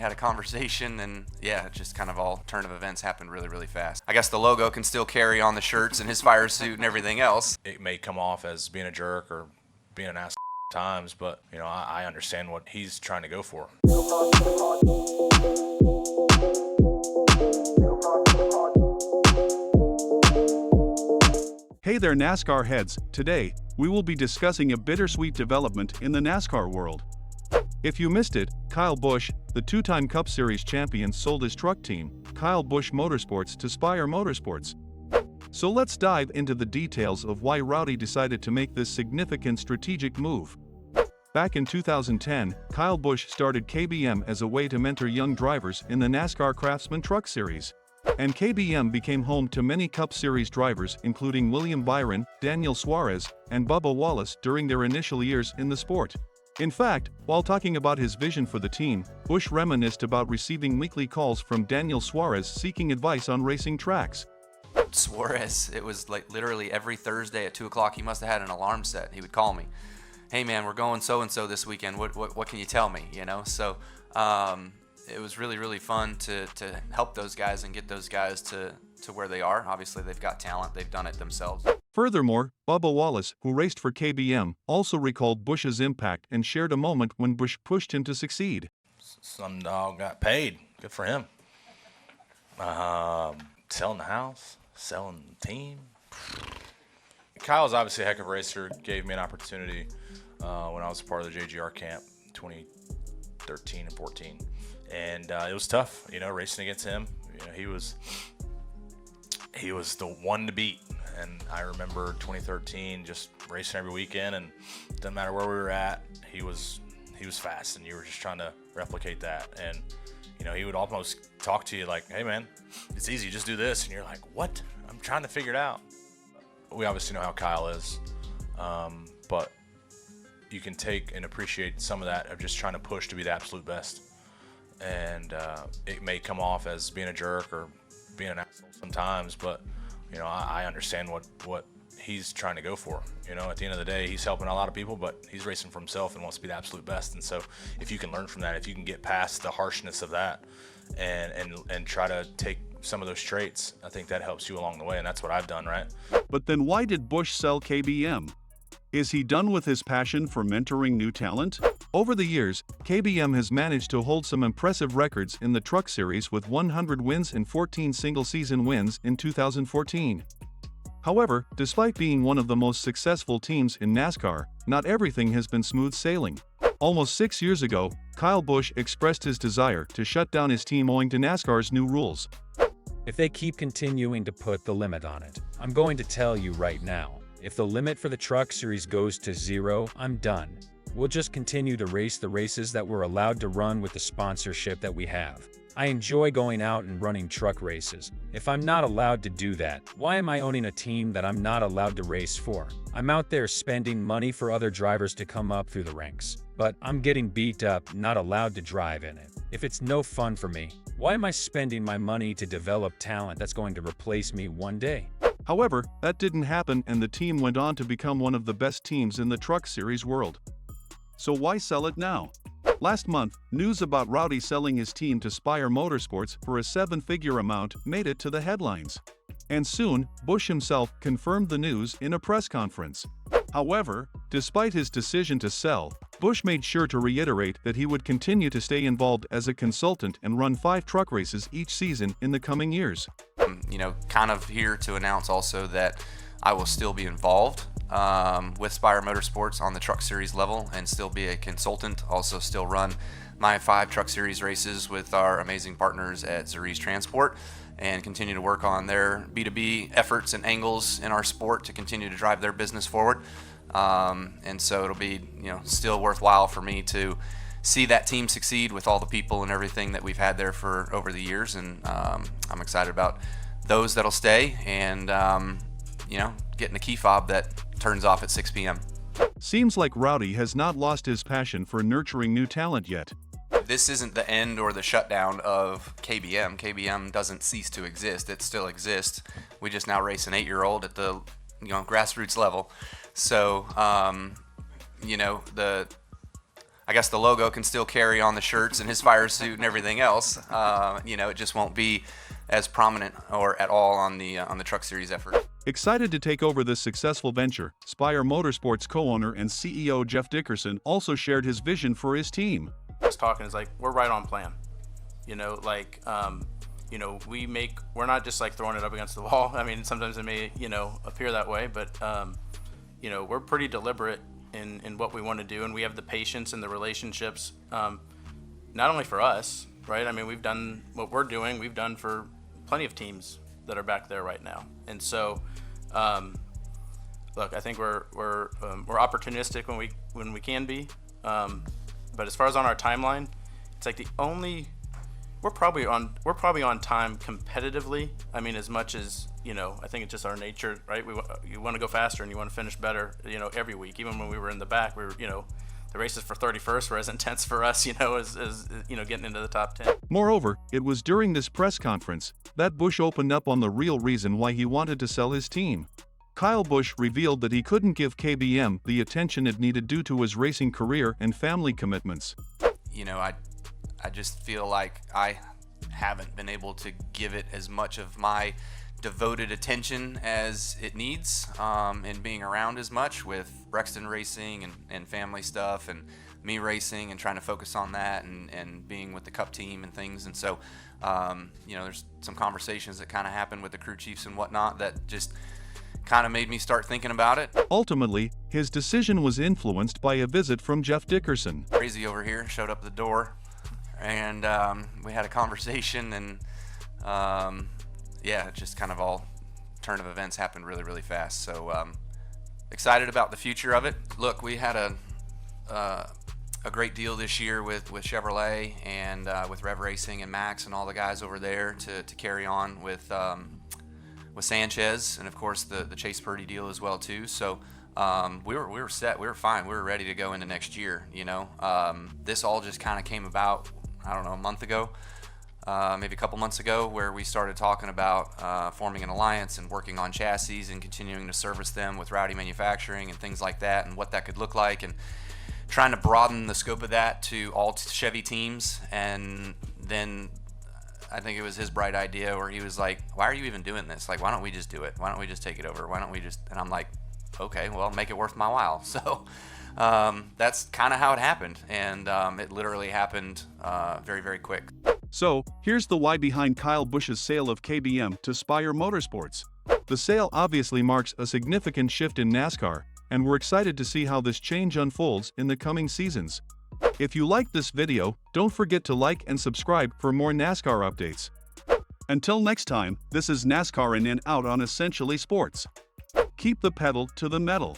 had a conversation, and yeah, just kind of all turn of events happened really, really fast. I guess the logo can still carry on the shirts and his fire suit and everything else. It may come off as being a jerk or being an ass times, but I understand what he's trying to go for. Hey there, NASCAR heads. Today, we will be discussing a bittersweet development in the NASCAR world. If you missed it, Kyle Busch, the two-time Cup Series champion, sold his truck team, Kyle Busch Motorsports, to Spire Motorsports. So let's dive into the details of why Rowdy decided to make this significant strategic move. Back in 2010, Kyle Busch started KBM as a way to mentor young drivers in the NASCAR Craftsman Truck Series. And KBM became home to many Cup Series drivers, including William Byron, Daniel Suarez, and Bubba Wallace during their initial years in the sport. In fact, while talking about his vision for the team, Busch reminisced about receiving weekly calls from Daniel Suarez seeking advice on racing tracks. Suarez, it was like literally every Thursday at 2 o'clock, he must have had an alarm set. He would call me. Hey man, we're going so-and-so this weekend. What can you tell me? So it was really, really fun to help those guys and get those guys to where they are. Obviously, they've got talent. They've done it themselves. Furthermore, Bubba Wallace, who raced for KBM, also recalled Busch's impact and shared a moment when Busch pushed him to succeed. Some dog got paid. Good for him. Selling the house, selling the team. Kyle's obviously a heck of a racer. Gave me an opportunity when I was part of the JGR camp 2013 and 14. And it was tough, racing against him. He was the one to beat. And I remember 2013 just racing every weekend, and it doesn't matter where we were at, he was fast, and you were just trying to replicate that. And he would almost talk to you like, "Hey man, it's easy, just do this," and you're like, "What? I'm trying to figure it out." We obviously know how Kyle is, but you can take and appreciate some of that of just trying to push to be the absolute best. And it may come off as being a jerk or being an asshole sometimes, but I understand what he's trying to go for. At the end of the day, he's helping a lot of people, but he's racing for himself and wants to be the absolute best. And so if you can learn from that, if you can get past the harshness of that and try to take some of those traits, I think that helps you along the way, and that's what I've done, right? But then why did Busch sell KBM? Is he done with his passion for mentoring new talent? Over the years, KBM has managed to hold some impressive records in the Truck Series with 100 wins and 14 single-season wins in 2014. However, despite being one of the most successful teams in NASCAR, not everything has been smooth sailing. Almost 6 years ago, Kyle Busch expressed his desire to shut down his team owing to NASCAR's new rules. If they keep continuing to put the limit on it, I'm going to tell you right now, if the limit for the Truck Series goes to 0, I'm done. We'll just continue to race the races that we're allowed to run with the sponsorship that we have. I enjoy going out and running truck races. If I'm not allowed to do that, why am I owning a team that I'm not allowed to race for? I'm out there spending money for other drivers to come up through the ranks, but I'm getting beat up, not allowed to drive in it. If it's no fun for me, why am I spending my money to develop talent that's going to replace me one day? However, that didn't happen, and the team went on to become one of the best teams in the Truck Series world. So why sell it now? Last month, news about Rowdy selling his team to Spire Motorsports for a 7-figure amount made it to the headlines. And soon, Busch himself confirmed the news in a press conference. However, despite his decision to sell, Busch made sure to reiterate that he would continue to stay involved as a consultant and run 5 truck races each season in the coming years. Kind of here to announce also that I will still be involved with Spire Motorsports on the Truck Series level and still be a consultant, also still run my 5 Truck Series races with our amazing partners at Zuri's Transport and continue to work on their B2B efforts and angles in our sport to continue to drive their business forward. And so it'll be still worthwhile for me to see that team succeed with all the people and everything that we've had there for over the years, and I'm excited about those that'll stay and getting a key fob that turns off at 6 p.m. Seems like Rowdy has not lost his passion for nurturing new talent yet. This isn't the end or the shutdown of KBM. KBM doesn't cease to exist. It still exists. We just now race an 8-year-old at the grassroots level. So, I guess the logo can still carry on the shirts and his fire suit and everything else. It just won't be as prominent or at all on the Truck Series effort. Excited to take over this successful venture, Spire Motorsports co-owner and CEO Jeff Dickerson also shared his vision for his team. Was talking is like, we're right on plan. We're not just like throwing it up against the wall. I mean, sometimes it may, appear that way, but, we're pretty deliberate in what we want to do, and we have the patience and the relationships, not only for us, right? I mean, we've done what we're doing, we've done for plenty of teams that are back there right now. And so, look, I think we're opportunistic when we can be, but as far as on our timeline, it's like we're probably on time competitively. I mean, as much as, I think it's just our nature, right? You want to go faster and you want to finish better, every week. Even when we were in the back, we were, the races for 31st were as intense for us, as getting into the top 10. Moreover, it was during this press conference that Busch opened up on the real reason why he wanted to sell his team. Kyle Busch revealed that he couldn't give KBM the attention it needed due to his racing career and family commitments. I just feel like I haven't been able to give it as much of my devoted attention as it needs, and being around as much with Brexton racing and family stuff and me racing and trying to focus on that and being with the Cup team and things. And so, there's some conversations that kind of happened with the crew chiefs and whatnot that just kind of made me start thinking about it. Ultimately, his decision was influenced by a visit from Jeff Dickerson. Crazy over here showed up at the door, and we had a conversation, and just kind of all turn of events happened really, really fast. So excited about the future of it. Look, we had a great deal this year with Chevrolet and with Rev Racing and Max and all the guys over there to carry on with Sanchez, and of course the Chase Purdy deal as well too. So we were set, we were fine, we were ready to go into next year. This all just kind of came about, I don't know, a month ago, maybe a couple months ago, where we started talking about forming an alliance and working on chassis and continuing to service them with Rowdy Manufacturing and things like that, and what that could look like, and trying to broaden the scope of that to all Chevy teams. And then I think it was his bright idea where he was like, why are you even doing this? Like, why don't we just do it? Why don't we just take it over? Why don't we just, and I'm like, okay, well, make it worth my while. So that's kind of how it happened. And it literally happened very, very quick. So, here's the why behind Kyle Busch's sale of KBM to Spire Motorsports. The sale obviously marks a significant shift in NASCAR, and we're excited to see how this change unfolds in the coming seasons. If you liked this video, don't forget to like and subscribe for more NASCAR updates. Until next time, this is NASCAR in and out on Essentially Sports. Keep the pedal to the metal.